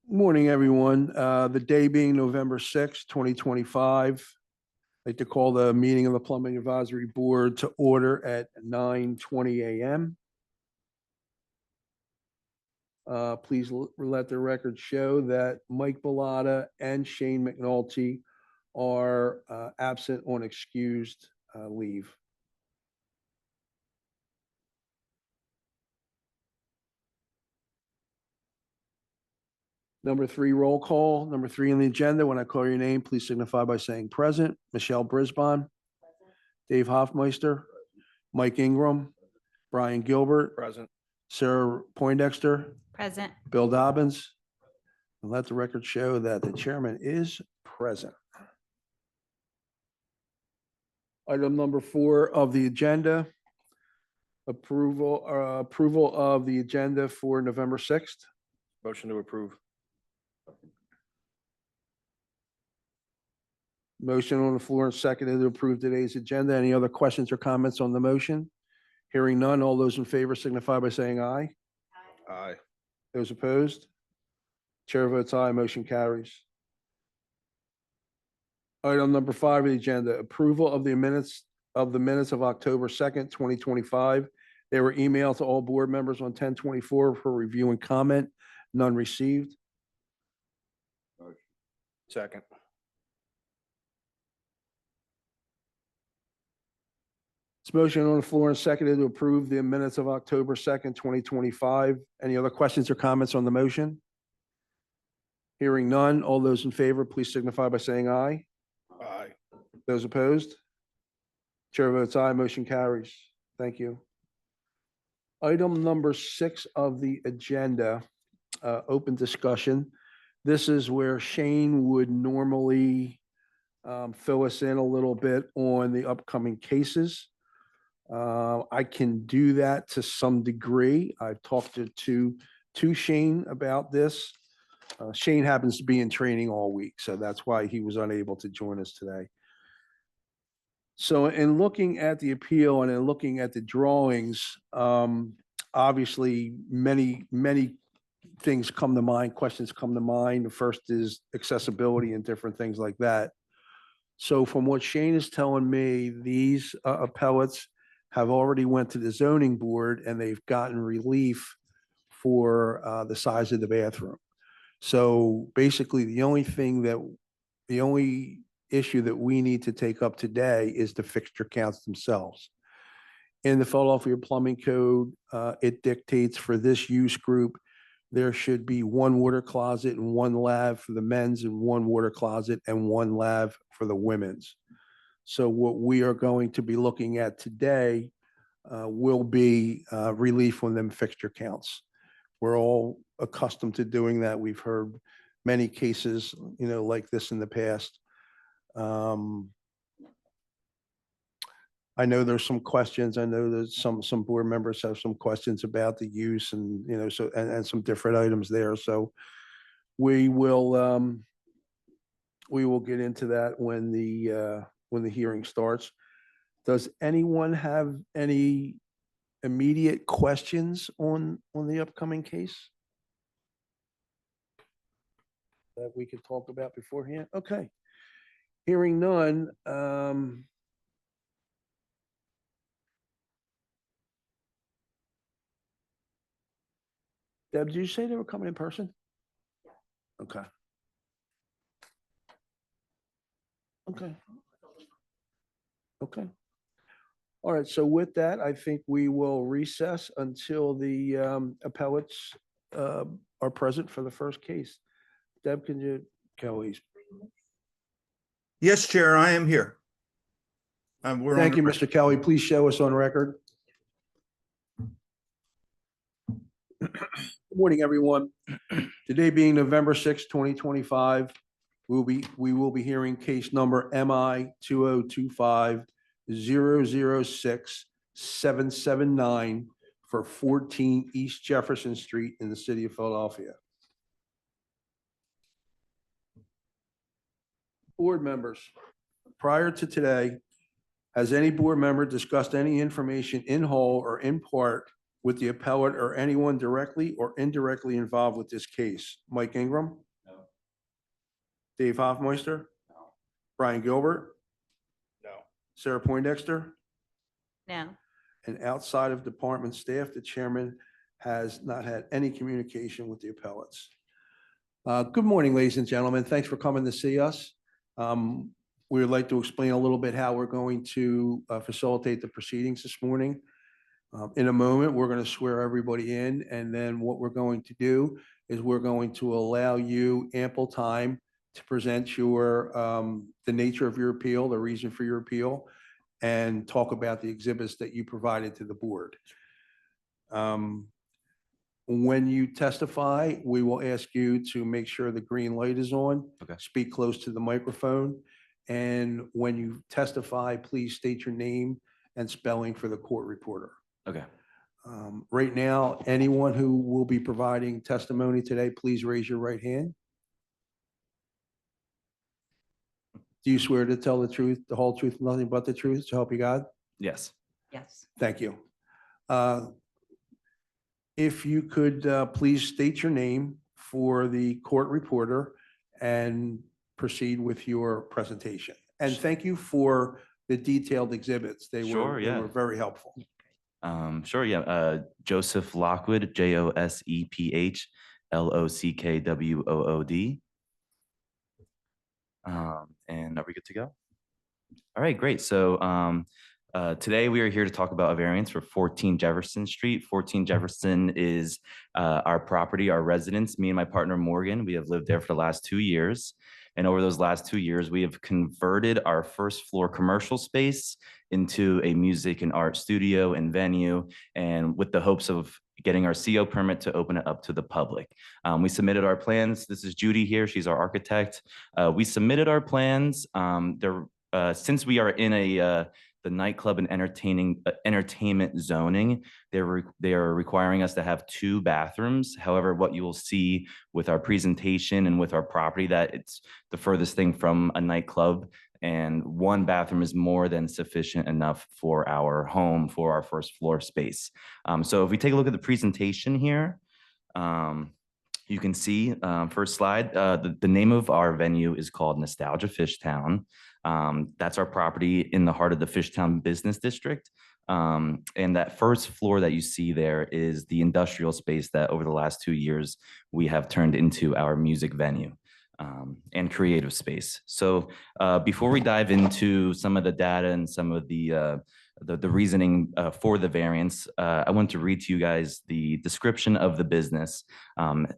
Morning, everyone. The day being November 6th, 2025. I'd like to call the meeting of the Plumbing Advisory Board to order at 9:20 a.m. Please let the record show that Mike Bellotta and Shane McNulty are absent on excused leave. Number 3, roll call. Number 3 on the agenda. When I call your name, please signify by saying present. Michelle Brisbane. Dave Hoffmeister. Mike Ingram. Brian Gilbert. Present. Sarah Poindexter. Present. Bill Dobbins. And let the record show that the chairman is present. Item number 4 of the agenda. Approval of the agenda for November 6th. Motion to approve. Motion on the floor and seconded to approve today's agenda. Any other questions or comments on the motion? Hearing none, all those in favor signify by saying aye. Aye. Those opposed? Chair votes aye, motion carries. Item number 5 of the agenda, approval of the minutes of October 2nd, 2025. They were emailed to all board members on 10/24 for review and comment. None received. Second. It's motion on the floor and seconded to approve the minutes of October 2nd, 2025. Any other questions or comments on the motion? Hearing none, all those in favor, please signify by saying aye. Aye. Those opposed? Chair votes aye, motion carries. Thank you. Item number 6 of the agenda, open discussion. This is where Shane would normally fill us in a little bit on the upcoming cases. I can do that to some degree. I've talked to Shane about this. Shane happens to be in training all week, so that's why he was unable to join us today. So in looking at the appeal and in looking at the drawings, obviously many things come to mind, questions come to mind. The first is accessibility and different things like that. So from what Shane is telling me, these appellates have already went to the zoning board and they've gotten relief for the size of the bathroom. So basically, the only issue that we need to take up today is the fixture counts themselves. In the Philadelphia Plumbing Code, it dictates for this use group, there should be 1 water closet and 1 lav for the men's and 1 water closet and 1 lav for the women's. So what we are going to be looking at today will be relief on them fixture counts. We're all accustomed to doing that. We've heard many cases, like this in the past. I know there's some questions. I know that some board members have some questions about the use and, and some different items there. So we will get into that when the hearing starts. Does anyone have any immediate questions on the upcoming case that we could talk about beforehand? Okay. Hearing none, Deb, did you say they were coming in person? Okay. Okay. Okay. All right. So with that, I think we will recess until the appellates are present for the first case. Deb, can you, Kelly? Yes, Chair, I am here. Thank you, Mr. Kelly. Please show us on record. Good morning, everyone. Today being November 6, 2025, we will be hearing case number MI 2025-006-779 for 14 East Jefferson Street in the city of Philadelphia. Board members, prior to today, has any board member discussed any information in whole or in part with the appellate or anyone directly or indirectly involved with this case? Mike Ingram? No. Dave Hoffmeister? No. Brian Gilbert? No. Sarah Poindexter? No. And outside of department staff, the chairman has not had any communication with the appellates. Good morning, ladies and gentlemen. Thanks for coming to see us. We would like to explain a little bit how we're going to facilitate the proceedings this morning. In a moment, we're going to swear everybody in, and then what we're going to do is we're going to allow you ample time to present your, the nature of your appeal, the reason for your appeal, and talk about the exhibits that you provided to the board. When you testify, we will ask you to make sure the green light is on. Okay. Speak close to the microphone. And when you testify, please state your name and spelling for the court reporter. Okay. Right now, anyone who will be providing testimony today, please raise your right hand. Do you swear to tell the truth, the whole truth, nothing but the truth, so help you God? Yes. Yes. Thank you. If you could please state your name for the court reporter and proceed with your presentation. And thank you for the detailed exhibits. They Sure, yeah. were very helpful. Sure. Yeah. Joseph Lockwood, Joseph Lockwood. And are we good to go? All right, great. So today we are here to talk about a variance for 14 Jefferson Street. 14 Jefferson is our property, our residence. Me and my partner Morgan, we have lived there for the last 2 years. And over those last 2 years, we have converted our first floor commercial space into a music and art studio and venue, and with the hopes of getting our CO permit to open it up to the public. We submitted our plans. This is Judy here. She's our architect. We submitted our plans. Since we are in the nightclub and entertainment zoning, they are requiring us to have 2 bathrooms. However, what you will see with our presentation and with our property, that it's the furthest thing from a nightclub, and 1 bathroom is more than sufficient enough for our home, for our first floor space. So if we take a look at the presentation here, you can see, first slide, the name of our venue is called Nostalgia Fishtown. That's our property in the heart of the Fishtown Business District. And that first floor that you see there is the industrial space that over the last 2 years, we have turned into our music venue and creative space. So before we dive into some of the data and some of the reasoning for the variance, I want to read to you guys the description of the business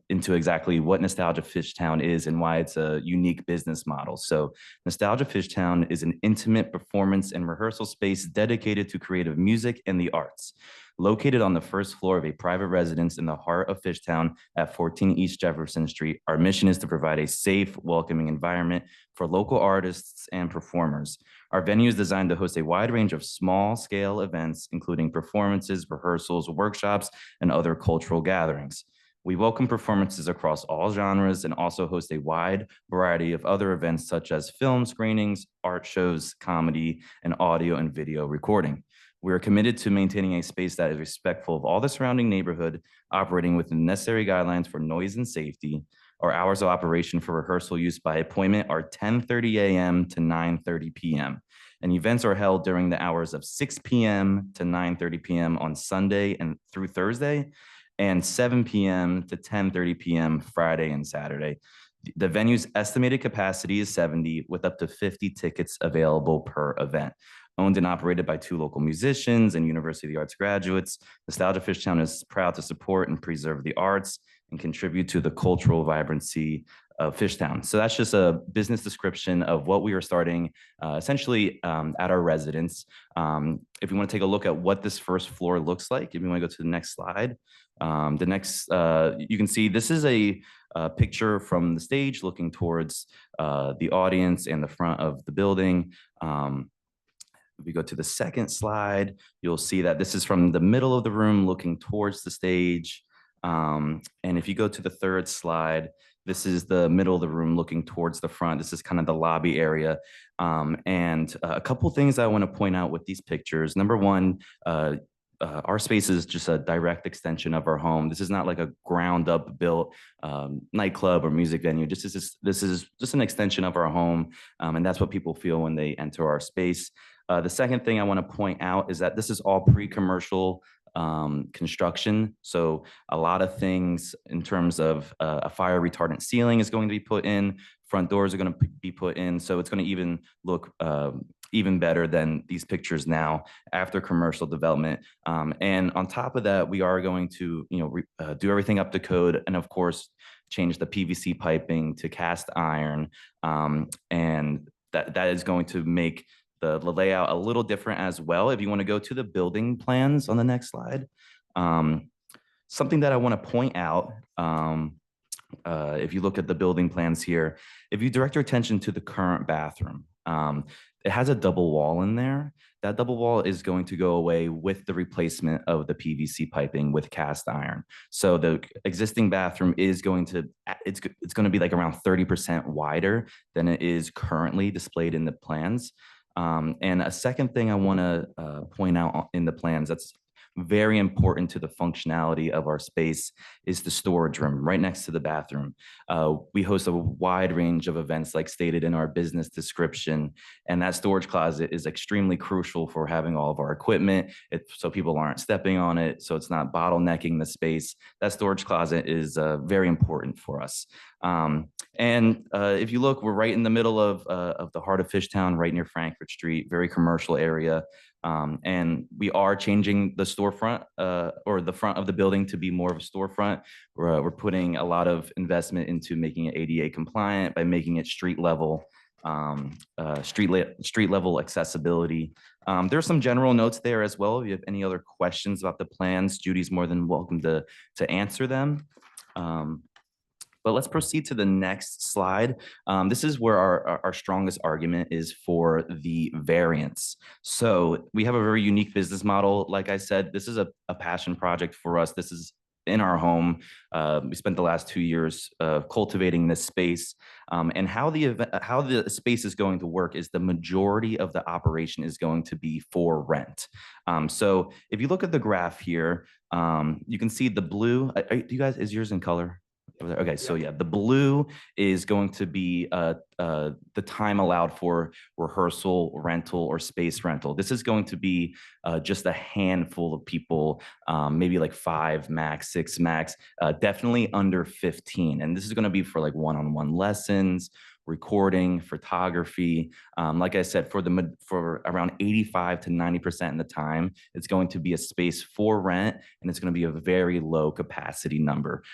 into exactly what Nostalgia Fishtown is and why it's a unique business model. So Nostalgia Fishtown is an intimate performance and rehearsal space dedicated to creative music and the arts. Located on the first floor of a private residence in the heart of Fishtown at 14 East Jefferson Street, our mission is to provide a safe, welcoming environment for local artists and performers. Our venue is designed to host a wide range of small-scale events, including performances, rehearsals, workshops, and other cultural gatherings. We welcome performances across all genres and also host a wide variety of other events such as film screenings, art shows, comedy, and audio and video recording. We are committed to maintaining a space that is respectful of all the surrounding neighborhood, operating within necessary guidelines for noise and safety. Our hours of operation for rehearsal use by appointment are 10:30 a.m. to 9:30 p.m. And events are held during the hours of 6 p.m. to 9:30 p.m. on Sunday and through Thursday, and 7 p.m. to 10:30 p.m. Friday and Saturday. The venue's estimated capacity is 70, with up to 50 tickets available per event. Owned and operated by 2 local musicians and University of the Arts graduates, Nostalgia Fishtown is proud to support and preserve the arts and contribute to the cultural vibrancy of Fishtown. So that's just a business description of what we are starting essentially at our residence. If you want to take a look at what this first floor looks like, if you want to go to the next slide, you can see this is a picture from the stage looking towards the audience and the front of the building. If we go to the second slide, you'll see that this is from the middle of the room looking towards the stage. And if you go to the third slide, this is the middle of the room looking towards the front. This is kind of the lobby area. And a couple things I want to point out with these pictures. Number one, our space is just a direct extension of our home. This is not like a ground up built nightclub or music venue. This is just an extension of our home, and that's what people feel when they enter our space. The second thing I want to point out is that this is all pre-commercial construction. So a lot of things in terms of a fire retardant ceiling is going to be put in, front doors are going to be put in. So it's going to even look even better than these pictures now after commercial development. And on top of that, we are going to, do everything up to code, and of course, change the PVC piping to cast iron. And that is going to make the layout a little different as well. If you want to go to the building plans on the next slide, something that I want to point out, if you look at the building plans here, if you direct your attention to the current bathroom, it has a double wall in there. That double wall is going to go away with the replacement of the PVC piping with cast iron. So the existing bathroom is going to, it's going to be like around 30% wider than it is currently displayed in the plans. And a second thing I want to point out in the plans that's very important to the functionality of our space is the storage room right next to the bathroom. We host a wide range of events like stated in our business description, and that storage closet is extremely crucial for having all of our equipment, so people aren't stepping on it, so it's not bottlenecking the space. That storage closet is very important for us. And if you look, we're right in the middle of the heart of Fishtown, right near Frankfurt Street, very commercial area. And we are changing the storefront or the front of the building to be more of a storefront. We're putting a lot of investment into making it ADA compliant by making it street level accessibility. There's some general notes there as well. If you have any other questions about the plans, Judy's more than welcome to answer them. But let's proceed to the next slide. This is where our strongest argument is for the variance. So we have a very unique business model. Like I said, this is a passion project for us. This is in our home. We spent the last 2 years cultivating this space. And how the space is going to work is the majority of the operation is going to be for rent. So if you look at the graph here, you can see the blue. Do you guys, is yours in color? Okay, so yeah, the blue is going to be the time allowed for rehearsal, rental, or space rental. This is going to be just a handful of people, maybe like 5 max, 6 max, definitely under 15. And this is going to be for like one-on-one lessons, recording, photography. Like I said, for around 85 to 90% of the time, it's going to be a space for rent, and it's going to be a very low capacity number.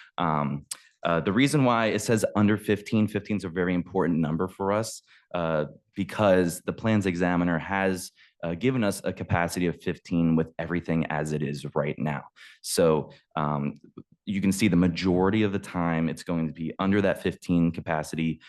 The reason why it says under 15 is a very important number for us because the plans examiner has given us a capacity of 15 with everything as it is right now. So you can see the majority of the time it's going to be under that 15 capacity,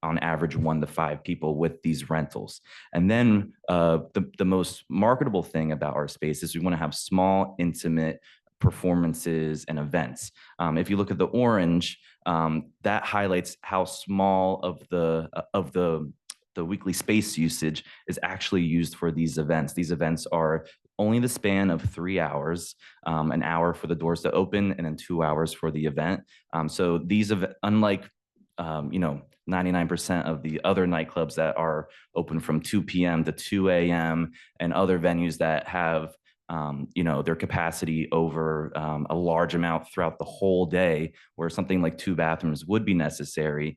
on average 1 to 5 people with these rentals. And then the most marketable thing about our space is we want to have small, intimate performances and events. If you look at the orange, that highlights how small of the weekly space usage is actually used for these events. These events are only the span of 3 hours, an hour for the doors to open and then 2 hours for the event. So these, unlike 99% of the other nightclubs that are open from 2 p.m. to 2 a.m. and other venues that have their capacity over a large amount throughout the whole day, where something like 2 bathrooms would be necessary.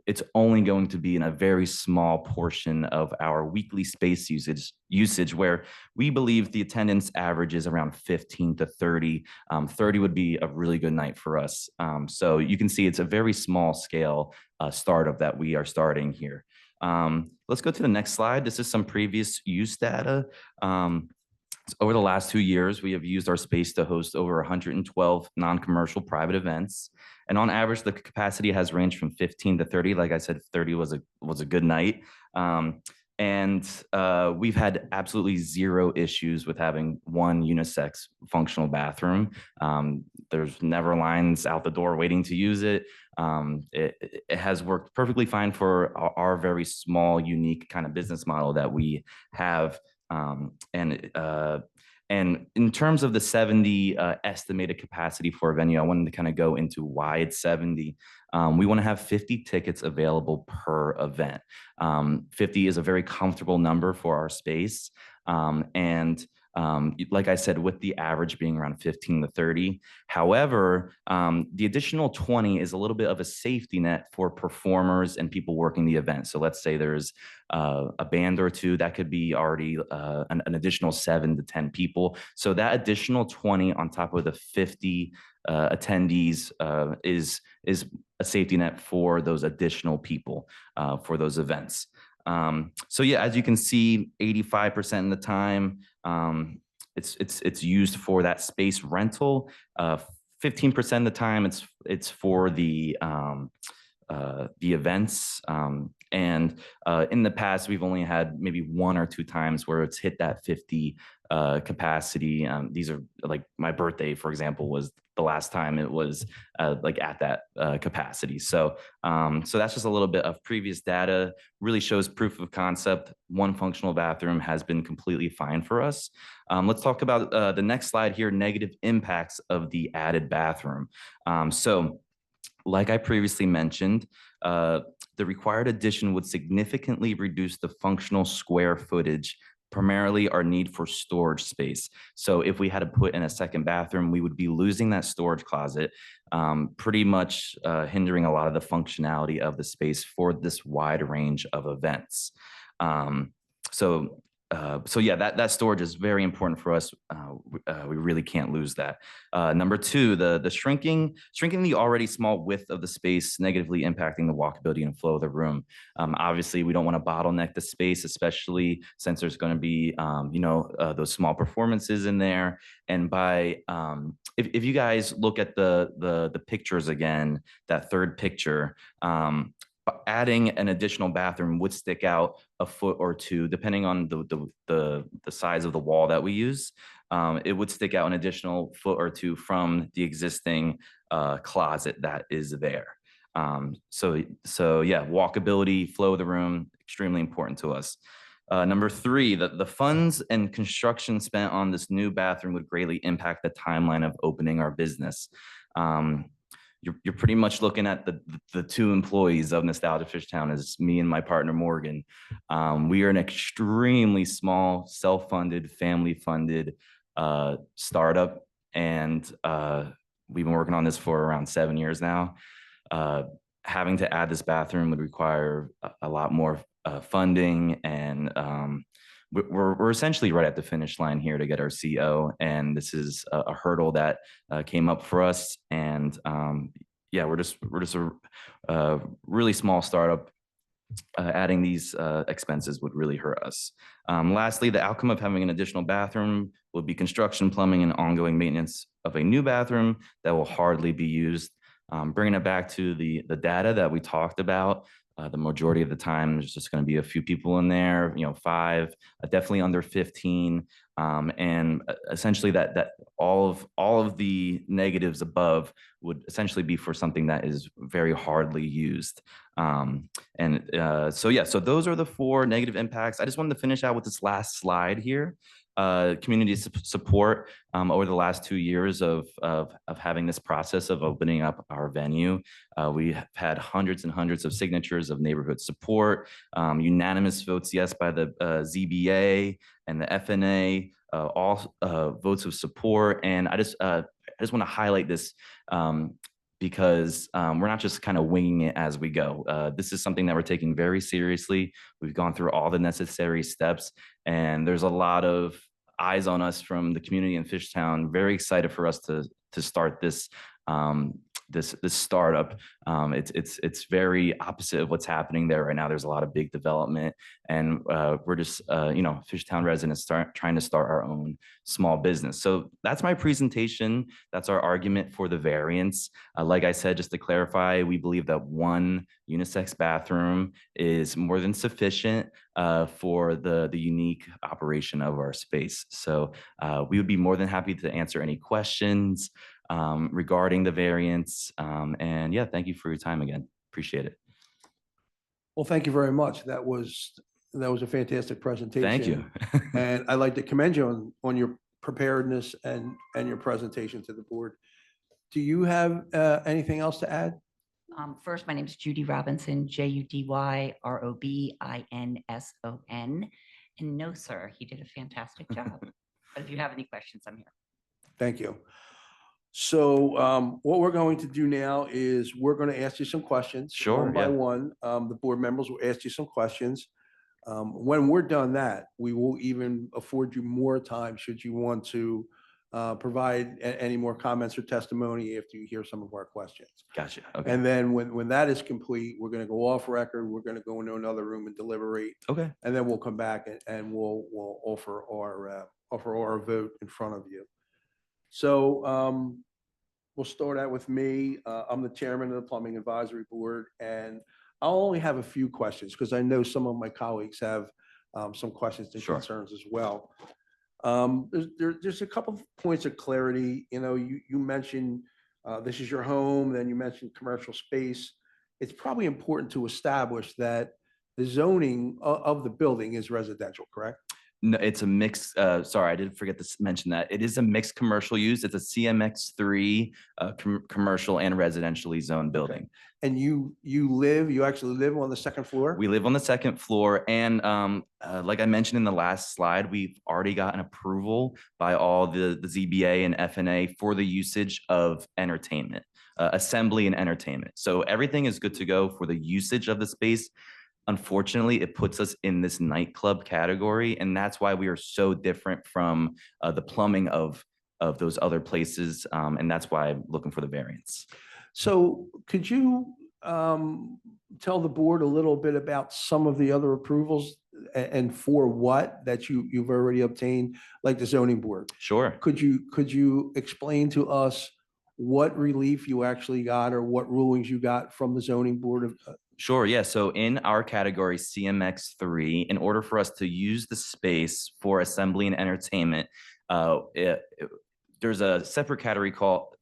It's only going to be in a very small portion of our weekly space usage where we believe the attendance average is around 15 to 30. 30 would be a really good night for us. So you can see it's a very small scale startup that we are starting here. Let's go to the next slide. This is some previous use data. Over the last 2 years, we have used our space to host over 112 non-commercial private events. And on average, the capacity has ranged from 15 to 30. Like I said, 30 was a good night. And we've had absolutely 0 issues with having one unisex functional bathroom. There's never lines out the door waiting to use it. It has worked perfectly fine for our very small, unique kind of business model that we have. And in terms of the 70 estimated capacity for a venue, I wanted to kind of go into why it's 70. We want to have 50 tickets available per event. 50 is a very comfortable number for our space. Like I said, with the average being around 15 to 30. However, the additional 20 is a little bit of a safety net for performers and people working the event. So let's say there's a band or two, that could be already an additional 7 to 10 people. So that additional 20 on top of the 50 attendees is a safety net for those additional people for those events. So yeah, as you can see, 85% of the time, it's used for that space rental. 15% of the time, it's for the events. In the past, we've only had maybe 1 or 2 times where it's hit that 50 capacity. These are like my birthday, for example, was the last time it was like at that capacity. So that's just a little bit of previous data, really shows proof of concept. 1 functional bathroom has been completely fine for us. Let's talk about the next slide here, negative impacts of the added bathroom. So like I previously mentioned, the required addition would significantly reduce the functional square footage, primarily our need for storage space. So if we had to put in a second bathroom, we would be losing that storage closet, pretty much hindering a lot of the functionality of the space for this wide range of events. So yeah, that storage is very important for us. We really can't lose that. Number 2, the shrinking the already small width of the space, negatively impacting the walkability and flow of the room. Obviously, we don't want to bottleneck the space, especially since there's going to be those small performances in there. And by if you guys look at the pictures again, that third picture, adding an additional bathroom would stick out a foot or 2, depending on the size of the wall that we use. It would stick out an additional foot or 2 from the existing closet that is there. So yeah, walkability, flow of the room, extremely important to us. Number 3, the funds and construction spent on this new bathroom would greatly impact the timeline of opening our business. You're pretty much looking at the 2 employees of Nostalgia Fishtown as me and my partner, Morgan. We are an extremely small, self-funded, family-funded startup. And we've been working on this for around 7 years now. Having to add this bathroom would require a lot more funding, and we're essentially right at the finish line here to get our CO, and this is a hurdle that came up for us. And yeah, we're just a really small startup. Adding these expenses would really hurt us. Lastly, the outcome of having an additional bathroom would be construction, plumbing, and ongoing maintenance of a new bathroom that will hardly be used. Bringing it back to the data that we talked about, the majority of the time, there's just going to be a few people in there, 5, definitely under 15. And essentially that all of the negatives above would essentially be for something that is very hardly used. So yeah, so those are the 4 negative impacts. I just wanted to finish out with this last slide here. Community support over the last 2 years of having this process of opening up our venue. We have had hundreds and hundreds of signatures of neighborhood support, unanimous votes yes by the ZBA and the FNA, all votes of support. And I just want to highlight this because we're not just kind of winging it as we go. This is something that we're taking very seriously. We've gone through all the necessary steps, and there's a lot of eyes on us from the community in Fishtown. Very excited for us to start this this startup. It's very opposite of what's happening there right now. There's a lot of big development, and we're just Fishtown residents trying to start our own small business. So that's my presentation. That's our argument for the variance. Like I said, just to clarify, we believe that 1 unisex bathroom is more than sufficient for the unique operation of our space. So we would be more than happy to answer any questions regarding the variance. And yeah, thank you for your time again. Appreciate it. Well, thank you very much. That was a fantastic presentation. Thank you. And I'd like to commend you on preparedness and your presentation to the board. Do you have anything else to add? First, my name is Judy Robinson, JudyRobinson. And no, sir, he did a fantastic job. But if you have any questions, I'm here. Thank you. So what we're going to do now is we're going to ask you some questions. Sure, One by yeah. one, the board members will ask you some questions. When we're done that, we will even afford you more time should you want to provide any more comments or testimony after you hear some of our questions. Gotcha. Okay. And then when that is complete, we're going to go off record. We're going to go into another room and deliberate. Okay. And then we'll come back and we'll offer our vote in front of you. So we'll start out with me. I'm the chairman of the Plumbing Advisory Board, and I'll only have a few questions because I know some of my colleagues have some questions and Sure. concerns as well. There's a couple of points of clarity. You know, you mentioned this is your home, then you mentioned commercial space. It's probably important to establish that the zoning of the building is residential, correct? No, it's a mix. Sorry, I did forget to mention that. It is a mixed commercial use. It's a CMX3 commercial and residentially zoned building. And you actually live on the second floor? We live on the second floor. And like I mentioned in the last slide, we've already gotten approval by all the ZBA and FNA for the usage of entertainment, assembly and entertainment. So everything is good to go for the usage of the space. Unfortunately, it puts us in this nightclub category, and that's why we are so different from the plumbing of those other places, and that's why I'm looking for the variance. So could you tell the board a little bit about some of the other approvals and for what that you've already obtained, like the zoning board? Sure. Could you explain to us what relief you actually got or what rulings you got from the zoning board of? Sure. Yeah. So in our category CMX3, in order for us to use the space for assembly and entertainment, there's a separate category called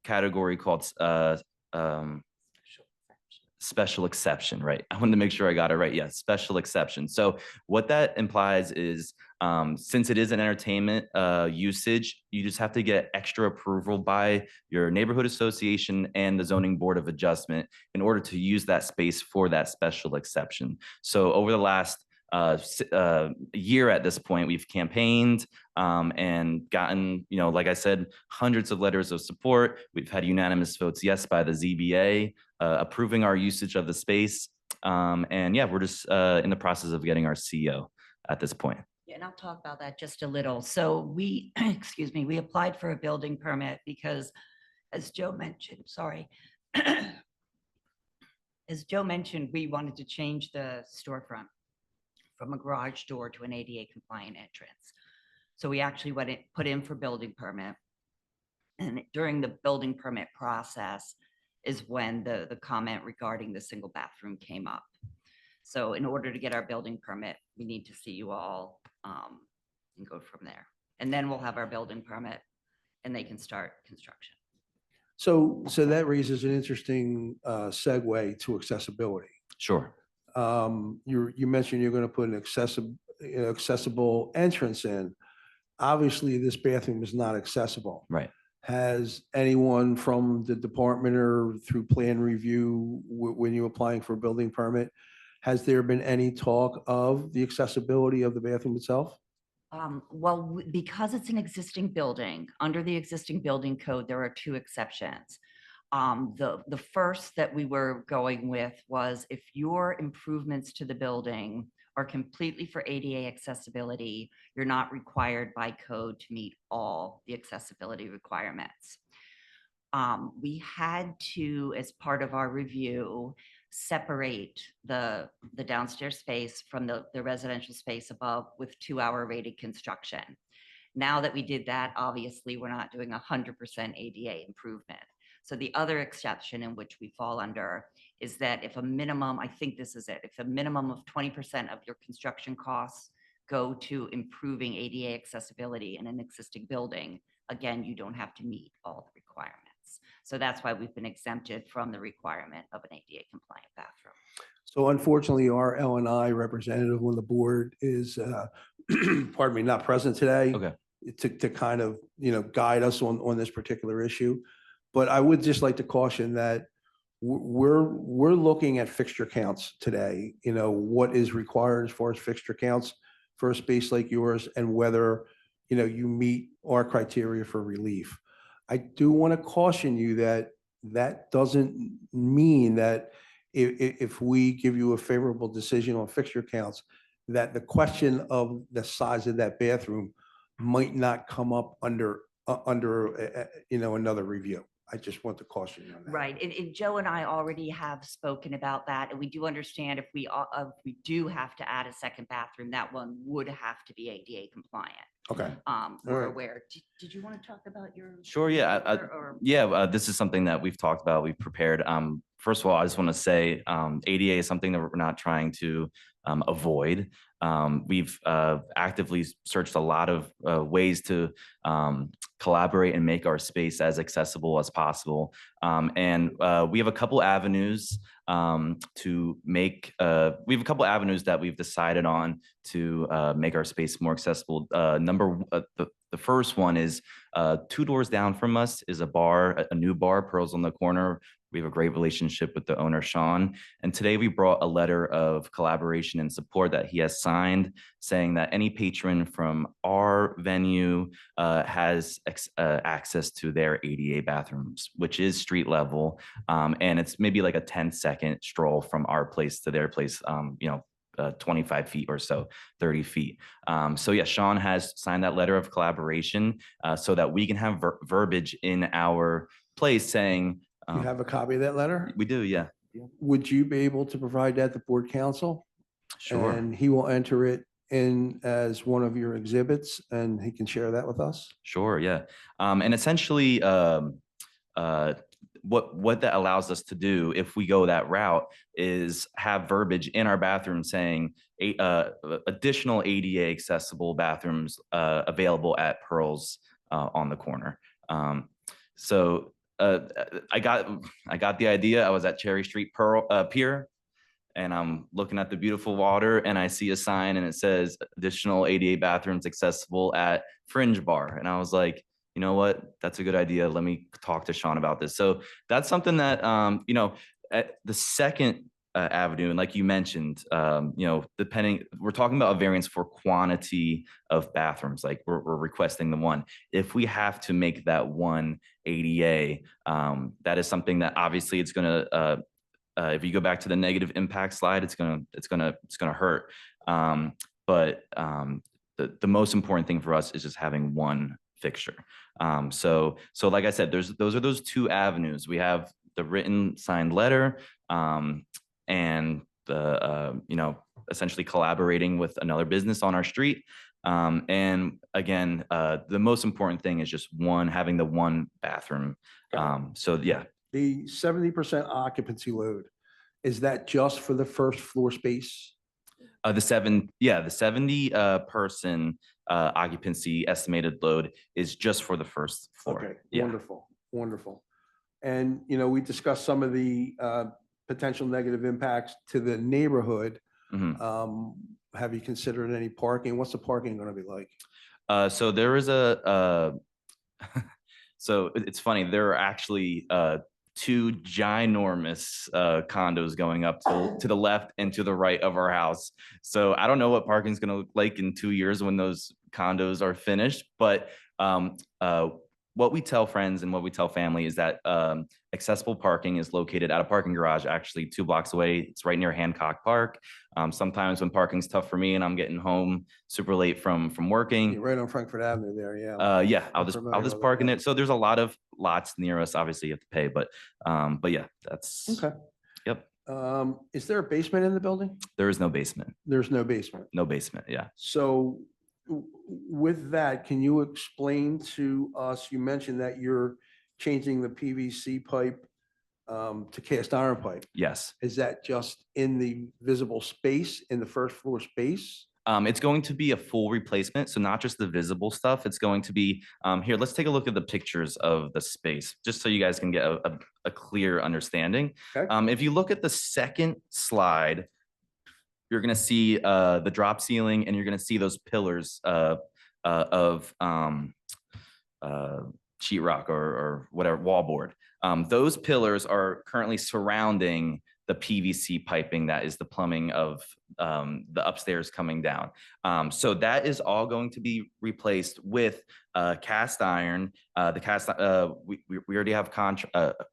special exception, right? I wanted to make sure I got it right. Yeah, special exception. So what that implies is since it is an entertainment usage, you just have to get extra approval by your neighborhood association and the zoning board of adjustment in order to use that space for that special exception. So over the last year at this point, we've campaigned and gotten, like I said, hundreds of letters of support. We've had unanimous votes yes by the ZBA approving our usage of the space. And yeah, we're just in the process of getting our CO at this point. Yeah, and I'll talk about that just a little. So we, excuse me, we applied for a building permit because, as Joe mentioned, sorry. As Joe mentioned, we wanted to change the storefront from a garage door to an ADA compliant entrance. So we actually put in for building permit. And during the building permit process is when the comment regarding the single bathroom came up. So in order to get our building permit, we need to see you all and go from there. And then we'll have our building permit and they can start construction. So that raises an interesting segue to accessibility. Sure. You mentioned you're going to put an accessible entrance in. Obviously, this bathroom is not accessible. Right. Has anyone from the department or through plan review, when you're applying for a building permit, has there been any talk of the accessibility of the bathroom itself? Well, because it's an existing building, under the existing building code, there are two exceptions. The first that we were going with was if your improvements to the building are completely for ADA accessibility, you're not required by code to meet all the accessibility requirements. We had to, as part of our review, separate the downstairs space from the residential space above with 2-hour rated construction. Now that we did that, obviously, we're not doing 100% ADA improvement. So the other exception in which we fall under is that if a minimum, I think this is it, if a minimum of 20% of your construction costs go to improving ADA accessibility in an existing building, again, you don't have to meet all the requirements. So that's why we've been exempted from the requirement of an ADA compliant bathroom. So unfortunately, our L&I representative on the board is, pardon me, not present today. Okay. to kind of, guide us on this particular issue. But I would just like to caution that we're looking at fixture counts today, what is required as far as fixture counts for a space like yours and whether, you meet our criteria for relief. I do want to caution you that that doesn't mean that if we give you a favorable decision on fixture counts, that the question of the size of that bathroom might not come up under another review. I just want to caution you on that. Right, and Joe and I already have spoken about that, and we do understand if we do have to add a second bathroom, that one would have to be ADA compliant. Okay. We're right. aware. Did you want to talk about your? Sure, yeah. or- This is something that we've talked about, we've prepared. First of all, I just want to say ADA is something that we're not trying to avoid. We've actively searched a lot of ways to collaborate and make our space as accessible as possible. And we have a couple avenues to make, we have a couple avenues that we've decided on to make our space more accessible. The first one is 2 doors down from us is a bar, a new bar, Pearls on the Corner. We have a great relationship with the owner, Sean. And today we brought a letter of collaboration and support that he has signed saying that any patron from our venue has access to their ADA bathrooms, which is street level. And it's maybe like a 10-second stroll from our place to their place, 25 feet or so, 30 feet. So yeah, Sean has signed that letter of collaboration so that we can have verbiage in our place saying, You have a copy of that letter? we do, yeah. Would you be able to provide that to board counsel? Sure. And he will enter it in as one of your exhibits and he can share that with us? Sure, yeah. And essentially, what that allows us to do if we go that route is have verbiage in our bathroom saying additional ADA accessible bathrooms available at Pearls on the Corner. So I got the idea. I was at Cherry Street Pier, and I'm looking at the beautiful water, and I see a sign, and it says additional ADA bathrooms accessible at Fringe Bar, and I was like, you know what? That's a good idea. Let me talk to Sean about this. So that's something that at the second avenue, and like you mentioned, we're talking about a variance for quantity of bathrooms. Like we're requesting the one. If we have to make that one ADA, that is something that obviously it's going to. If you go back to the negative impact slide, it's gonna hurt. But the most important thing for us is just having one fixture. So like I said, those are those 2 avenues. We have the written signed letter, and the essentially collaborating with another business on our street. And again, the most important thing is just having the one bathroom. So yeah. The 70% occupancy load, is that just for the first floor space? The 70 person occupancy estimated load is just for the first floor. Okay, Yeah. wonderful, wonderful. And, we discussed some of the potential negative impacts to the neighborhood. Mhm. Have you considered any parking? What's the parking going to be like? So there is so it's funny, there are actually 2 ginormous condos going up to the left and to the right of our house. So I don't know what parking is going to look like in 2 years when those condos are finished, but what we tell friends and what we tell family is that accessible parking is located at a parking garage, actually 2 blocks away. It's right near Hancock Park. Sometimes when parking's tough for me and I'm getting home super late from working, You're right on Frankfurt Avenue there, yeah. I'll I'm just familiar with park in that. it. So there's a lot of lots near us. Obviously, you have to pay, but yeah, that's Okay. Yep. Is there a basement in the building? There is no basement. There's no basement. No basement. Yeah. So with that, can you explain to us, you mentioned that you're changing the PVC pipe to cast iron pipe. Yes. Is that just in the visible space, in the first floor space? It's going to be a full replacement. So not just the visible stuff. It's going to be here. Let's take a look at the pictures of the space, just so you guys can get a clear understanding. Okay. If you look at the second slide, you're going to see the drop ceiling, and you're going to see those pillars of sheetrock or whatever wallboard. Those pillars are currently surrounding the PVC piping that is the plumbing of the upstairs coming down. So that is all going to be replaced with cast iron. We already have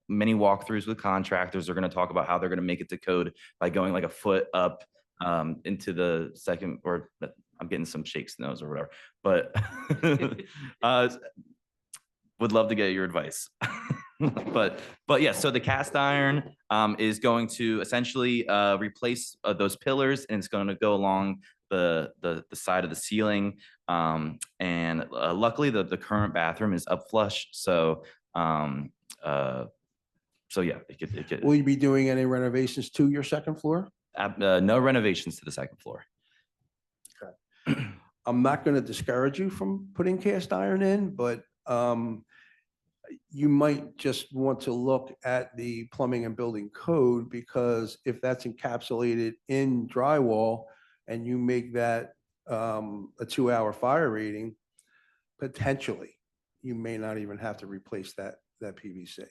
many walkthroughs with contractors. They're going to talk about how they're going to make it to code by going like a foot up into the second, or I'm getting some shakes nose or whatever, but would love to get your advice. But yeah, so the cast iron is going to essentially replace those pillars, and it's going to go along the side of the ceiling. And luckily the current bathroom is up flush. So yeah, it could Will you be doing any renovations to your second floor? no renovations to the second floor. I'm not going to discourage you from putting cast iron in, but you might just want to look at the plumbing and building code, because if that's encapsulated in drywall and you make that a 2-hour fire rating, potentially you may not even have to replace that PVC.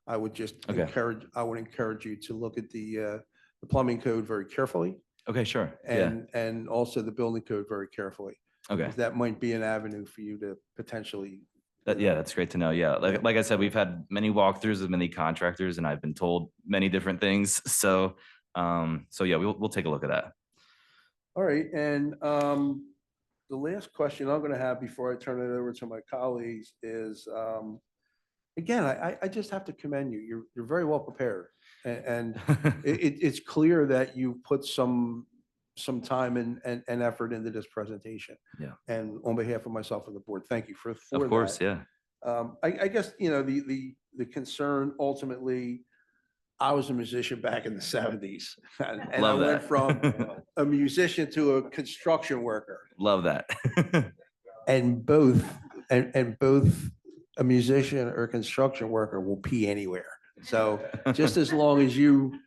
I would just Okay. encourage you to look at the plumbing code very carefully, Okay, sure. Yeah. and also the building code very carefully. Okay. 'Cause that might be an avenue for you to potentially. Yeah, that's great to know. Yeah, like I said, we've had many walkthroughs with many contractors, and I've been told many different things. So yeah, we'll take a look at that. All right, and the last question I'm going to have before I turn it over to my colleagues is, again, I just have to commend you. You're very well prepared, and it's clear that you put some time and effort into this presentation. Yeah. And on behalf of myself and the board, thank you for Of course, that. yeah. I guess, the concern ultimately, I was a musician back in the 70s. And I Love went that. from a musician to a construction worker. Love that. And both a musician or a construction worker will pee anywhere. So just as long as and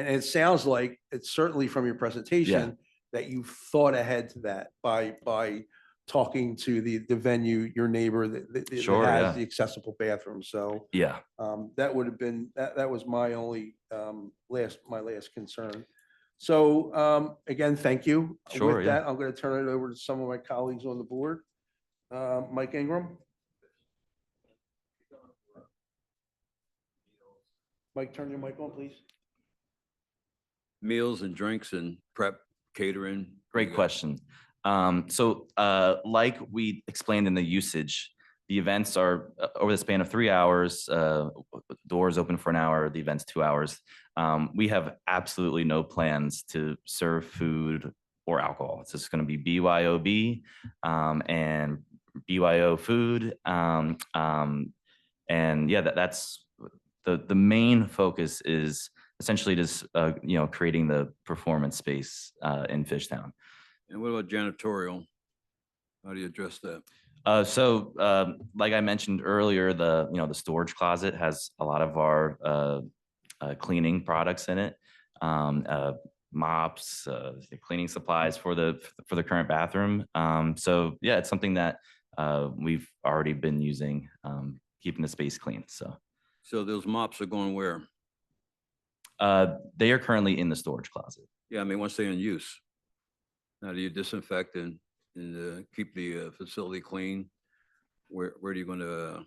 it sounds like it's certainly from your presentation that you thought ahead to that by talking to the venue, your neighbor that Sure, yeah. has the accessible bathroom. So Yeah. that would have been, that was my only last concern. So again, thank you. Sure, With yeah. that, I'm going to turn it over to some of my colleagues on the board. Mike Ingram. Mike, turn your mic on, please. Meals and drinks and prep catering. Great question. So like we explained in the usage, the events are over the span of 3 hours, doors open for an hour, the event's 2 hours. We have absolutely no plans to serve food or alcohol. It's just going to be BYOB and BYO food. And yeah, that's the main focus is essentially just, creating the performance space in Fishtown. And what about janitorial? How do you address that? So like I mentioned earlier, the storage closet has a lot of our cleaning products in it, mops, cleaning supplies for the current bathroom. So yeah, it's something that we've already been using, keeping the space clean. So those mops are going where? They are currently in the storage closet. Yeah, I mean, once they're in use. Now, do you disinfect and keep the facility clean? Where are you going to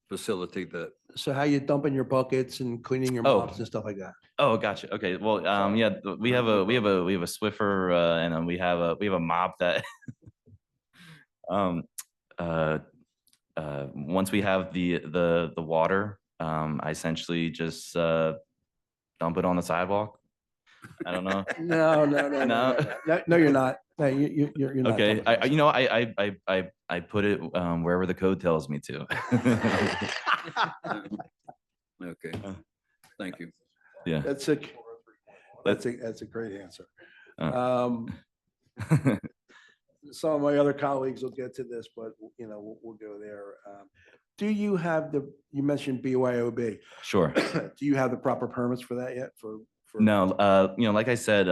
facilitate that? So how you dumping your buckets and cleaning your Oh. mops and stuff like that? Oh, gotcha. Okay. Well, yeah, we have a Swiffer, and then we have a mop that once we have the water, I essentially just dump it on the sidewalk. I don't know. No, you're not. No, you're not. Okay. dumping this. I put it wherever the code tells me to. Okay, thank you. Yeah. That's a great answer. Uh. Some of my other colleagues will get to this, but we'll go there. Do you have you mentioned BYOB. Sure. Do you have the proper permits for that yet? No, like I said,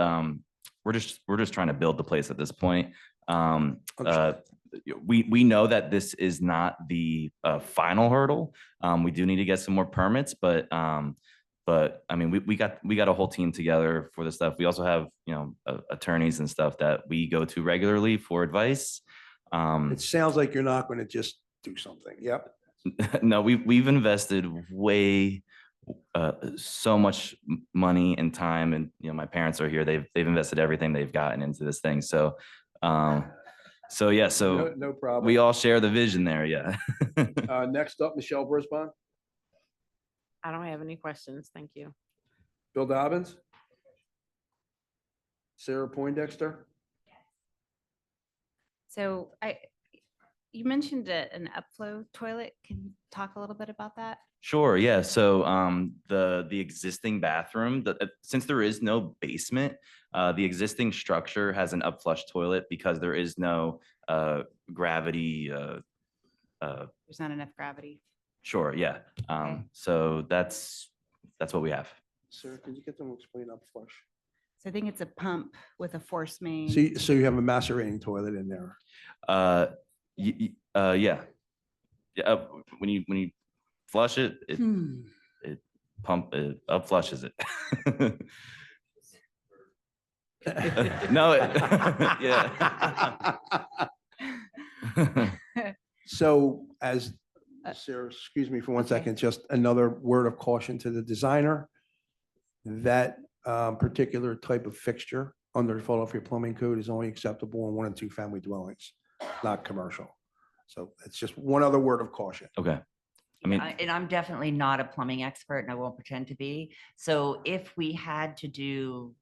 we're just trying to build the place at this point. Understood. we know that this is not the final hurdle. We do need to get some more permits, but I mean, we got a whole team together for this stuff. We also have, attorneys and stuff that we go to regularly for advice. It sounds like you're not going to just do something. Yep. No, we've invested way so much money and time, and my parents are here. They've invested everything they've gotten into this thing. So yeah, so No problem. we all share the vision there. Yeah. Next up, Michelle Brisbane, I don't have any questions. Thank you. Bill Dobbins, Sarah Poindexter. So you mentioned an upflow toilet. Can you talk a little bit about that? Sure. Yeah. So the existing bathroom, since there is no basement, the existing structure has an upflush toilet because there is no gravity. There's not enough gravity. Sure. Yeah. Okay. So that's what we have. Sarah, can you get them to explain up flush? So I think it's a pump with a force main. So you have a macerating toilet in there. Yeah. Yeah. When you flush it, it up flushes it. No. Yeah. So as Sarah, excuse me for one Okay. second, just another word of caution to the designer. That particular type of fixture under the Philadelphia Plumbing Code is only acceptable in 1 and 2 family dwellings, not commercial. So it's just one other word of caution. Okay. I mean, And I'm definitely not a plumbing expert and I won't pretend to be. So if we had to do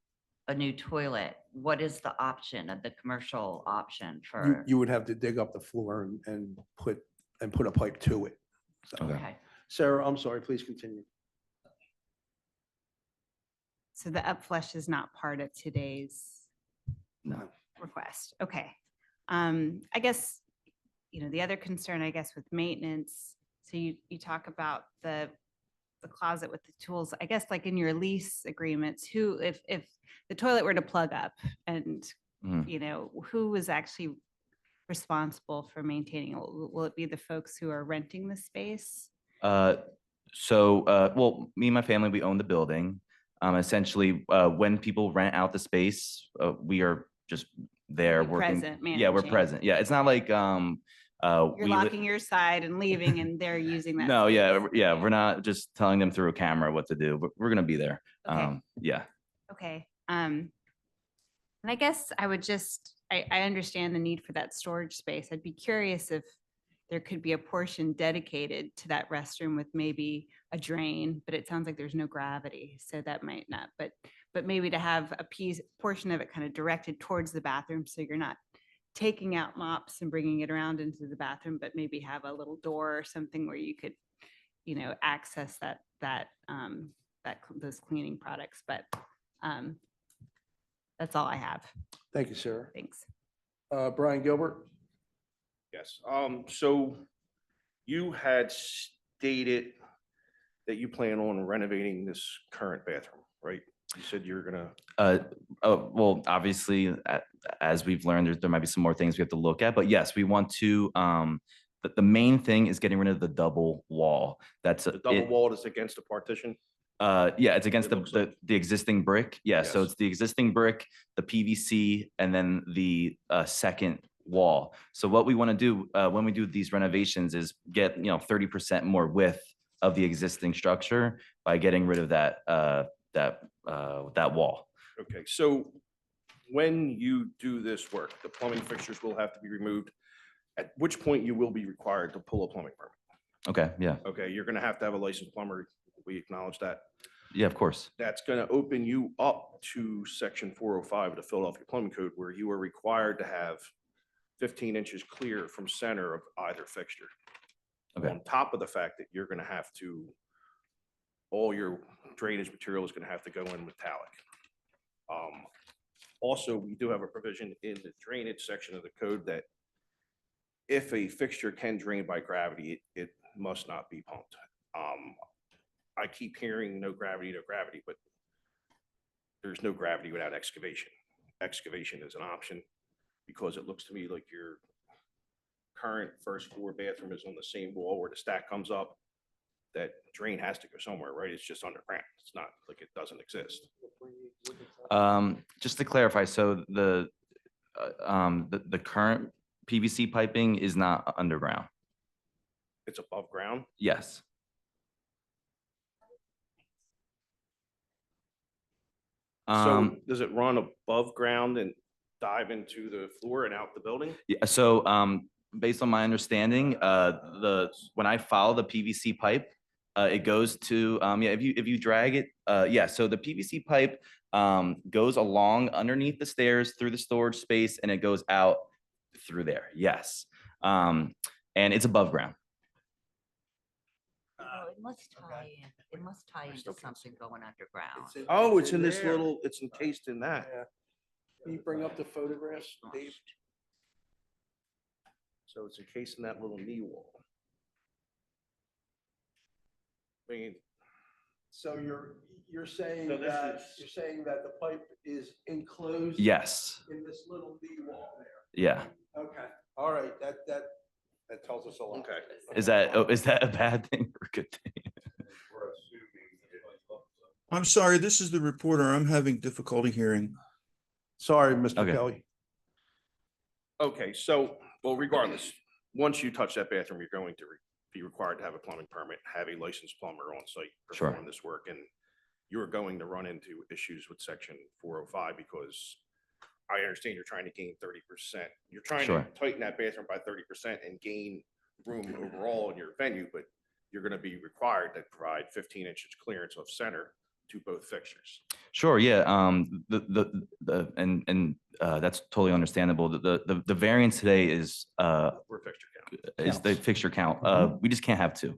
a new toilet, what is the option of the commercial option for? You would have to dig up the floor and put a pipe to it. So, Okay. Okay. Sarah, I'm sorry, please continue. So the upflush is not part of today's no. request. Okay. I guess, the other concern, I guess, with maintenance, so you talk about the closet with the tools, I guess, like in your lease agreements, if the toilet were to plug up and, Mhm. who is actually responsible for maintaining it? Will it be the folks who are renting the space? Well, me and my family, we own the building. Essentially, when people rent out the space, we are just there Be working. present, Yeah, we're managing. present. Yeah, it's not like You're we li- locking your side and leaving and they're using that. No, yeah, space. yeah, we're not just telling them through a camera what to do. We're gonna be there. Okay. Yeah. Okay. And I guess I would I understand the need for that storage space. I'd be curious if there could be a portion dedicated to that restroom with maybe a drain, but it sounds like there's no gravity, so that might not, but maybe to have a portion of it kind of directed towards the bathroom, so you're not taking out mops and bringing it around into the bathroom, but maybe have a little door or something where you could, access those cleaning products. But that's all I have. Thank you, Sarah. Thanks. Brian Gilbert. Yes. So you had stated that you plan on renovating this current bathroom, right? You said you're gonna, Well, obviously, as we've learned, there might be some more things we have to look at, but yes, we want to, the main thing is getting rid of the double wall. That's the double wall that's against the partition. Yeah, it's against It looks like- the existing brick. Yeah, so Yes. it's the existing brick, the PVC, and then the second wall. So what we want to do when we do these renovations is get 30% more width of the existing structure by getting rid of that wall. Okay, so when you do this work, the plumbing fixtures will have to be removed, at which point you will be required to pull a plumbing permit. Okay. Yeah. Okay, you're gonna have to have a licensed plumber. We acknowledge that. Yeah. Of course. That's gonna open you up to section 405 of the Philadelphia Plumbing Code, where you are required to have 15 inches clear from center of either fixture. Okay. On top of the fact that you're gonna have to, all your drainage material is gonna have to go in metallic. Also, we do have a provision in the drainage section of the code that if a fixture can drain by gravity, it must not be pumped. I keep hearing no gravity, but there's no gravity without excavation. Excavation is an option because it looks to me like you're current first floor bathroom is on the same wall where the stack comes up, that drain has to go somewhere, right? It's just underground. It's not like it doesn't exist. Just to clarify, so the current PVC piping is not underground. It's above ground. Yes. So Um, does it run above ground and dive into the floor and out the building? yeah, so, based on my understanding, when I follow the PVC pipe, it goes to, yeah, if you drag it, yeah, so the PVC pipe, goes along underneath the stairs through the storage space and it goes out through there. Yes. And it's above ground. Oh, it must tie in, it must tie into still can't see something going underground. Oh, it's in this little, it's encased in that. Yeah. Can you bring up the photographs, Dave? So it's encased in that little knee wall. I mean, So you're saying So this that, is- you're saying that the pipe is enclosed? Yes. In this little knee wall there? Yeah. Okay, all right, that tells us a lot. okay. Is that a bad thing or a good thing? I'm sorry, this is the reporter. I'm having difficulty hearing. Sorry, Mr. Okay. Kelly. Okay, so, well, regardless, once you touch that bathroom, you're going to be required to have a plumbing permit, have a licensed plumber on site Sure. perform this work, and you're going to run into issues with section 405 because I understand you're trying to gain 30%. You're trying to Sure. tighten that bathroom by 30% and gain room overall in your venue, but you're going to be required to provide 15 inches clearance of center to both fixtures. Sure, yeah, that's totally understandable. The variance today is, For fixture count. the fixture count. Mhm. We just can't have two.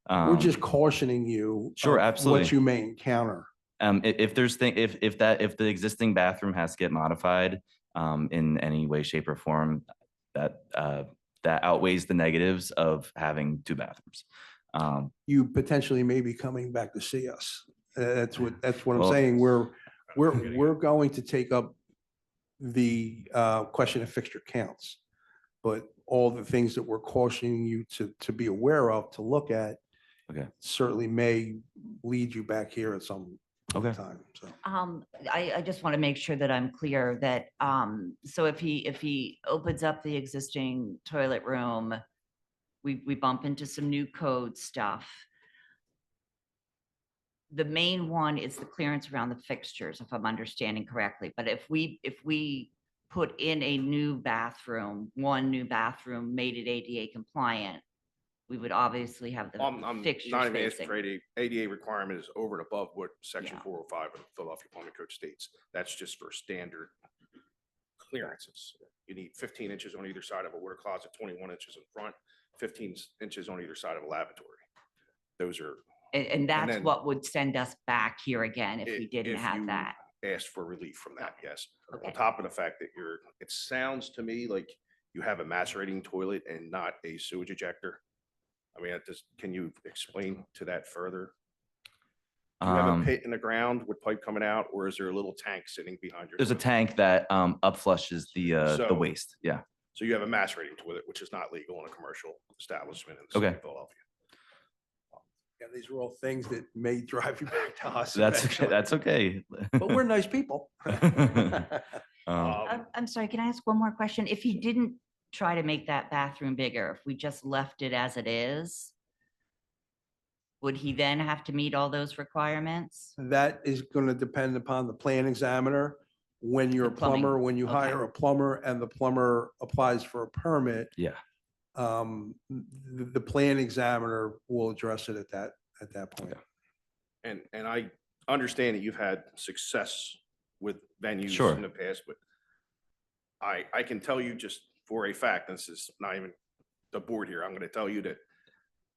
We're just cautioning you. Sure, of absolutely. What you may encounter. If if the existing bathroom has to get modified, in any way, shape or form, that outweighs the negatives of having two bathrooms. You potentially may be coming back to see us. That's what I'm Well- saying. We're getting at. going to take up the question of fixture counts. But all the things that we're cautioning you to be aware of, to look at. Okay. Certainly may lead you back here at some Okay. time, so. I just want to make sure that I'm clear that, so if he opens up the existing toilet room, we bump into some new code stuff. The main one is the clearance around the fixtures, if I'm understanding correctly. But if we put in a new bathroom, one new bathroom, made it ADA compliant, we would obviously have the I'm fixtures not even asking facing. for ADA requirement is over and above what section Yeah. 405 of the Philadelphia Plumbing Code states. That's just for standard clearances. You need 15 inches on either side of a water closet, 21 inches in front, 15 inches on either side of a lavatory. Those are, And that's then- what would send us back here again if we If- didn't if have you that. asked for relief from that, yes. Okay. On top of the fact that it sounds to me like you have a macerating toilet and not a sewage ejector. I mean, can you explain to that further? Do you have a Um, pit in the ground with pipe coming out, or is there a little tank sitting behind your? There's a toilet? tank that up flushes the So- waste. Yeah. So you have a macerating toilet, which is not legal in a commercial establishment in the city Okay. of Philadelphia. Yeah, these are all things that may drive you back to us. That's eventually. that's okay. But we're nice people. I'm sorry, can I ask one more question? If he didn't try to make that bathroom bigger, if we just left it as it is, would he then have to meet all those requirements? That is going to depend upon the plan examiner. When you're a The plumbing, plumber, when you okay. hire a plumber and the plumber applies for a permit, Yeah. the plan examiner will address it at that point. And I understand that you've had success with venues Sure. in the past, but I can tell you just for a fact, this is not even the board here, I'm going to tell you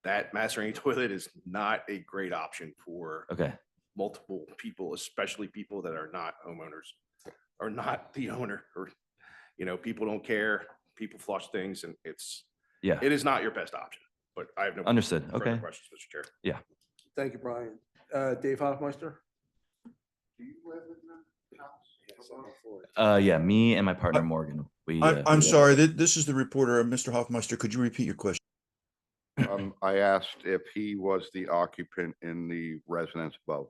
that macerating toilet is not a great option for Okay. multiple people, especially people that are not homeowners or not the owner, or, people don't care, people flush things, and Yeah. it is not your best option, but I have no. Understood. further Okay. Questions, Mr. Chair. Thank you, Brian. Dave Hoffmeister? Do you live in the house? Yeah, me and my partner Morgan. We. I'm sorry, this is the reporter, Mr. Hoffmeister. Could you repeat your question? I asked if he was the occupant in the residence above,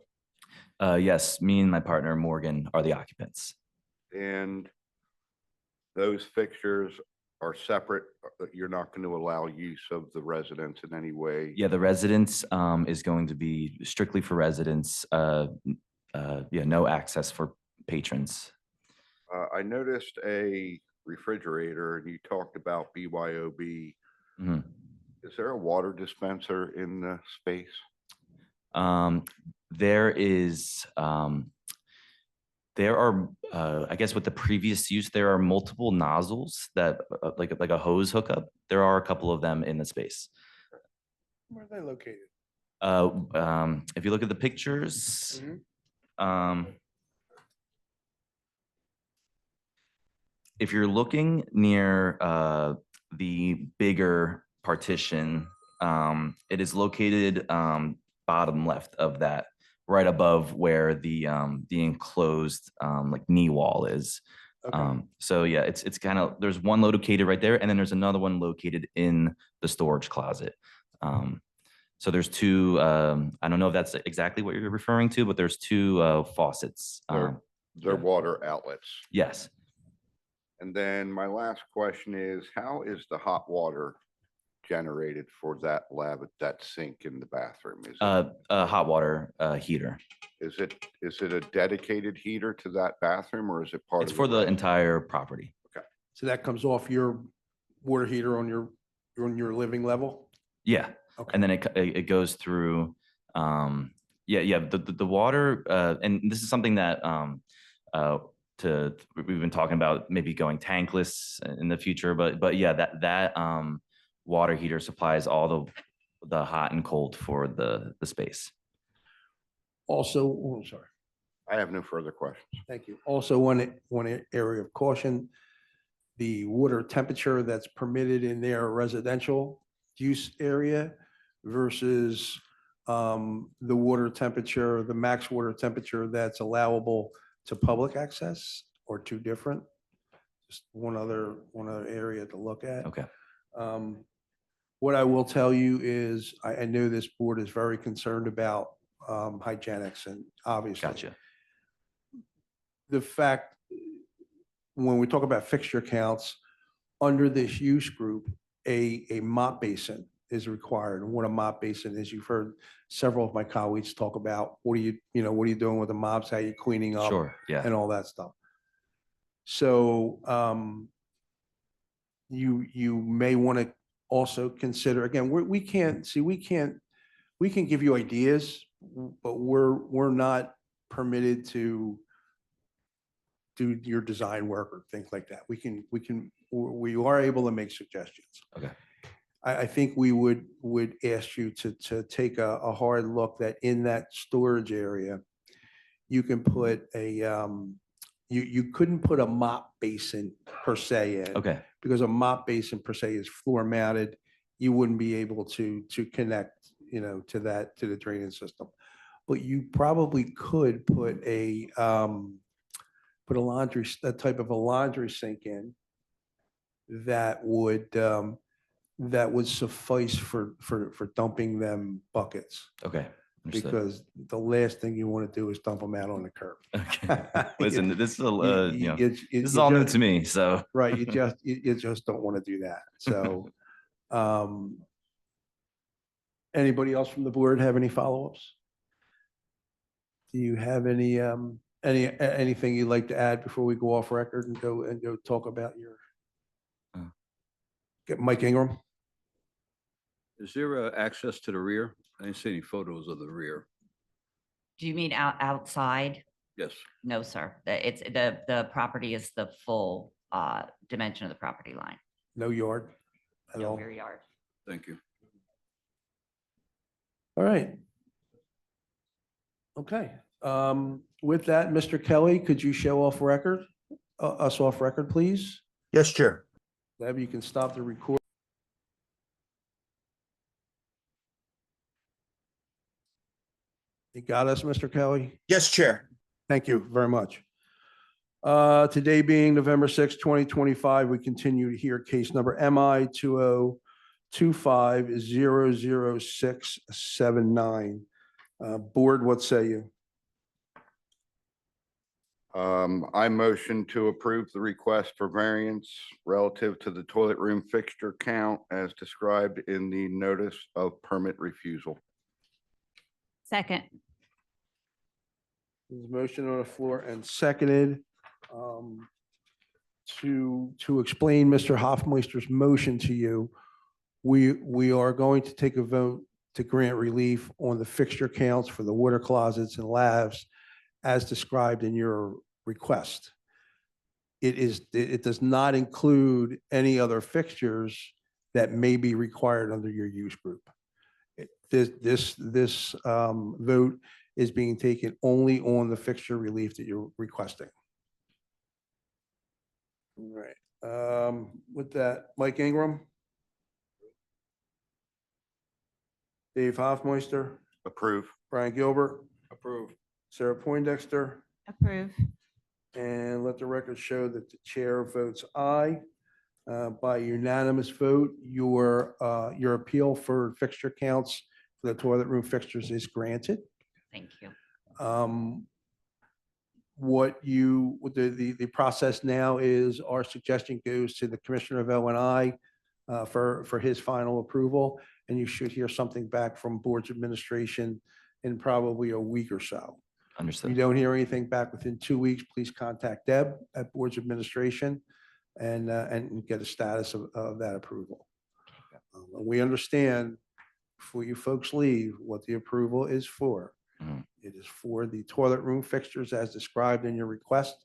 Yes, me and my partner Morgan are the occupants. and those fixtures are separate. You're not going to allow use of the residence in any way. Yeah, the residence is going to be strictly for residents. Yeah, no access for patrons. I noticed a refrigerator, and you talked about BYOB. Mhm. Is there a water dispenser in the space? There is, there are, I guess with the previous use, there are multiple nozzles that, like a hose hookup. There are a couple of them in the space. Where are they located? If you look at the pictures, if you're looking near the bigger partition, it is located bottom left of that, right above where the enclosed like knee wall is. Okay. So yeah, it's kind of, there's one located right there, and then there's another one located in the storage closet. So there's two, I don't know if that's exactly what you're referring to, but there's two faucets. They're water outlets. Yes. And then my last question is, how is the hot water generated for that that sink in the bathroom? A hot water heater. Is it a dedicated heater to that bathroom, or is it part of? It's for the residence? entire property. So that comes off your water heater on your living level? Yeah. Okay. And then it goes through, yeah, the water, and this is something that, we've been talking about maybe going tankless in the future, but yeah, that water heater supplies all the hot and cold for the space. Also, oh, sorry. I have no further questions. Thank you. Also, one area of caution, the water temperature that's permitted in their residential use area versus the water temperature, the max water temperature that's allowable to public access, or two different. Just one other area to look at. Okay. What I will tell you is, I know this board is very concerned about hygienics, and obviously. Gotcha. The fact, when we talk about fixture counts, under this use group, a mop basin is required. And what a mop basin is, you've heard several of my colleagues talk about, what are you doing with the mops? How you cleaning up? Sure. Yeah. And all that stuff. So you may want to also consider, again, we can give you ideas, but we're not permitted to do your design work or things like that. We are able to make suggestions. Okay. I think we would ask you to take a hard look that in that storage area, you can put you couldn't put a mop basin per se in. Okay. Because a mop basin per se is floor mounted. You wouldn't be able to connect, to the drainage system. But you probably could put a type of a laundry sink in that would suffice for dumping them buckets. Okay. Understood. Because the last thing you want to do is dump them out on the curb. Okay. Listen, this is this You is all new just- to me. So Right, you just don't want to do that. So, anybody else from the board have any follow-ups? Do you have anything you'd like to add before we go off record and go talk about your? Get Mike Ingram. Is there access to the rear? I didn't see any photos of the rear. Do you mean outside? Yes. No, sir. The property is the full dimension of the property line. No yard at No all. rear yard. Thank you. All right. Okay. With that, Mr. Kelly, could you show us off record, please? Yes, Chair. Deb, you can stop the record. You got us, Mr. Kelly? Yes, Chair. Thank you very much. Today being November 6, 2025, we continue to hear case number MI 2025-00679. Board, what say you? I motion to approve the request for variance relative to the toilet room fixture count as described in the notice of permit refusal. Second. There's a motion on the floor and seconded. To explain Mr. Hoffmeister's motion to you, we are going to take a vote to grant relief on the fixture counts for the water closets and lavs as described in your request. It does not include any other fixtures that may be required under your use group. This vote is being taken only on the fixture relief that you're requesting. All right, with that, Mike Ingram. Dave Hoffmeister, Approve. Brian Gilbert. Approve. Sarah Poindexter, Approve. and let the record show that the chair votes aye. By unanimous vote, your appeal for fixture counts for the toilet room fixtures is granted. Thank you. The process now is our suggestion goes to the Commissioner of O&I for his final approval, and you should hear something back from Board's administration in probably a week or so. If you Understood. don't hear anything back within 2 weeks, please contact Deb at Board's administration and get a status of that approval. We understand before you folks leave what the approval is for. Mhm. It is for the toilet room fixtures as described in your request.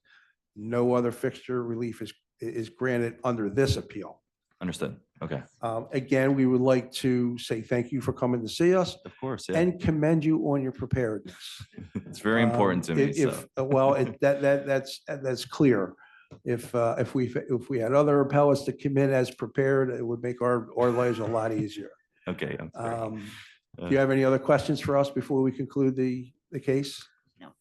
No other fixture relief is granted under this appeal. Understood. Okay. Again, we would like to say thank you for coming to see us Of course. Yeah. and commend you on your preparedness. It's very important to me. If, So. well, that's clear. If we had other appellates to come in as prepared, it would make our lives a lot easier. Okay. I'm sorry. Do you have any other questions for us before we conclude the case?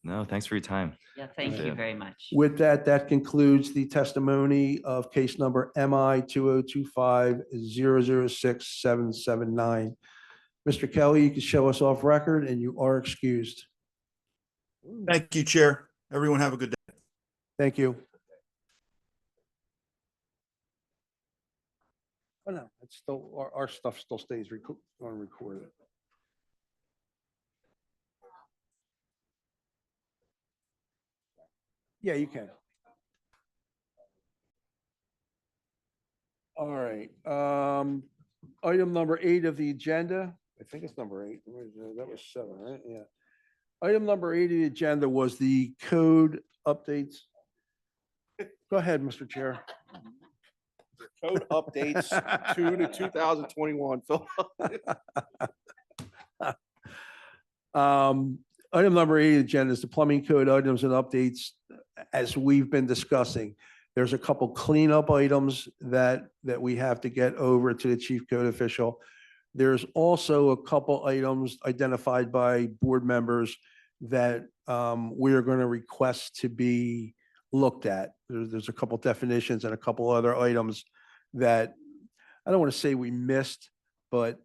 No, thanks for your time. Yeah, thank you Yeah. very much. With that, that concludes the testimony of case number MI 2025-006-779. Mr. Kelly, you can show us off record and you are excused. Thank you, Chair. Everyone have a good day. Thank you. Oh, no, it's still, our stuff still stays on recorded. Yeah, you can. All right, item number 8 of the agenda, I think it's number 8, that was 7, right? Yeah. Item number 8 of the agenda was the code updates. Go ahead, Mr. Chair. Code updates 2 to 2021. Phil. Item number 8 of the agenda is the plumbing code items and updates. As we've been discussing, there's a couple cleanup items that we have to get over to the chief code official. There's also a couple items identified by board members that we are going to request to be looked at. There's a couple definitions and a couple other items that I don't want to say we missed, but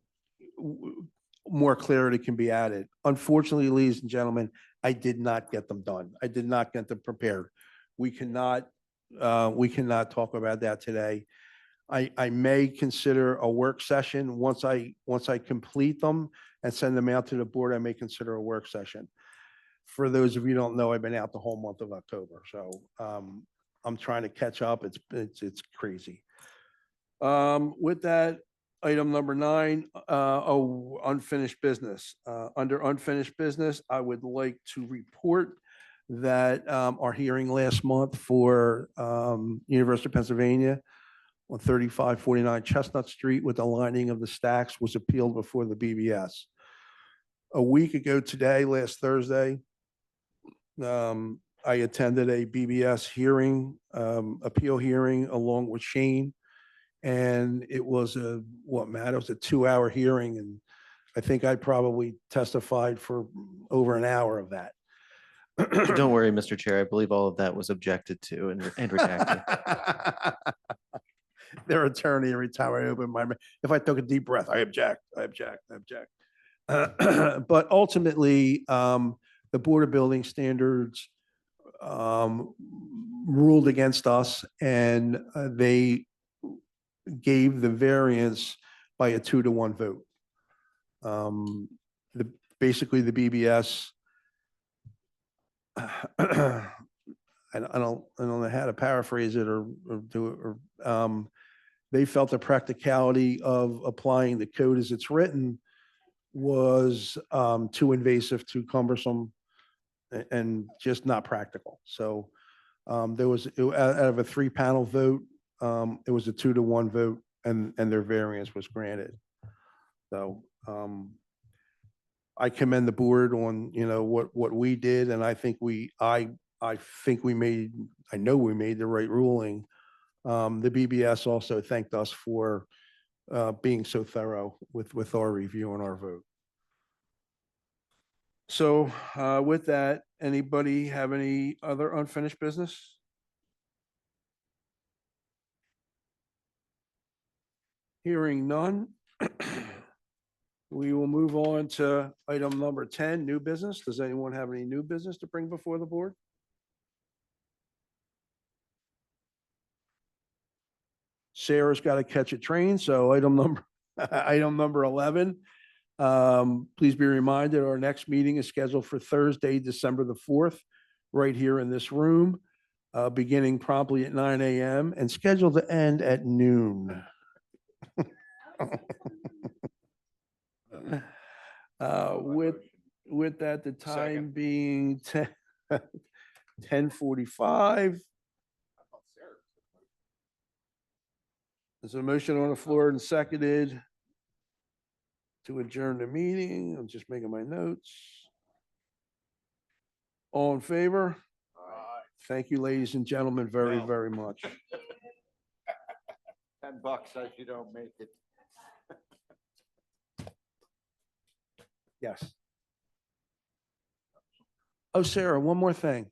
more clarity can be added. Unfortunately, ladies and gentlemen, I did not get them done. I did not get them prepared. We cannot talk about that today. I may consider a work session once I complete them and send them out to the board. I may consider a work session. For those of you who don't know, I've been out the whole month of October, so I'm trying to catch up. It's crazy. With that, item number 9, unfinished business. Under unfinished business, I would like to report that our hearing last month for University of Pennsylvania on 3549 Chestnut Street with the lining of the stacks was appealed before the BBS. A week ago today, last Thursday, I attended a BBS hearing, appeal hearing along with Shane. And it was it was a 2-hour hearing. And I think I probably testified for over an hour of that. Don't worry, Mr. Chair. I believe all of that was objected to and redacted. Their attorney, every time I open my, if I took a deep breath, I object, I object, I object. But ultimately, the Board of Building Standards ruled against us, and they gave the variance by a 2-to-1 vote. Basically, the BBS, I don't know how to paraphrase it or do it, or they felt the practicality of applying the code as it's written was too invasive, too cumbersome, and just not practical. So there was, out of a 3-panel vote, it was a 2-to-1 vote, and their variance was granted. So I commend the board on, what we did, and I think I think we made, I know we made the right ruling. The BBS also thanked us for being so thorough with our review and our vote. So with that, anybody have any other unfinished business? Hearing none. We will move on to item number 10, new business. Does anyone have any new business to bring before the board? Sarah's got to catch a train, so item number 11. Please be reminded, our next meeting is scheduled for Thursday, December the 4th, right here in this room, beginning promptly at 9 a.m. and scheduled to end at noon. With that, the time Second. being 10:45. There's a motion on the floor and seconded to adjourn the meeting. I'm just making my notes. All in favor? Thank you, ladies and gentlemen, very, No. very much. $10 says you don't make it. Yes. Oh, Sarah, one more thing.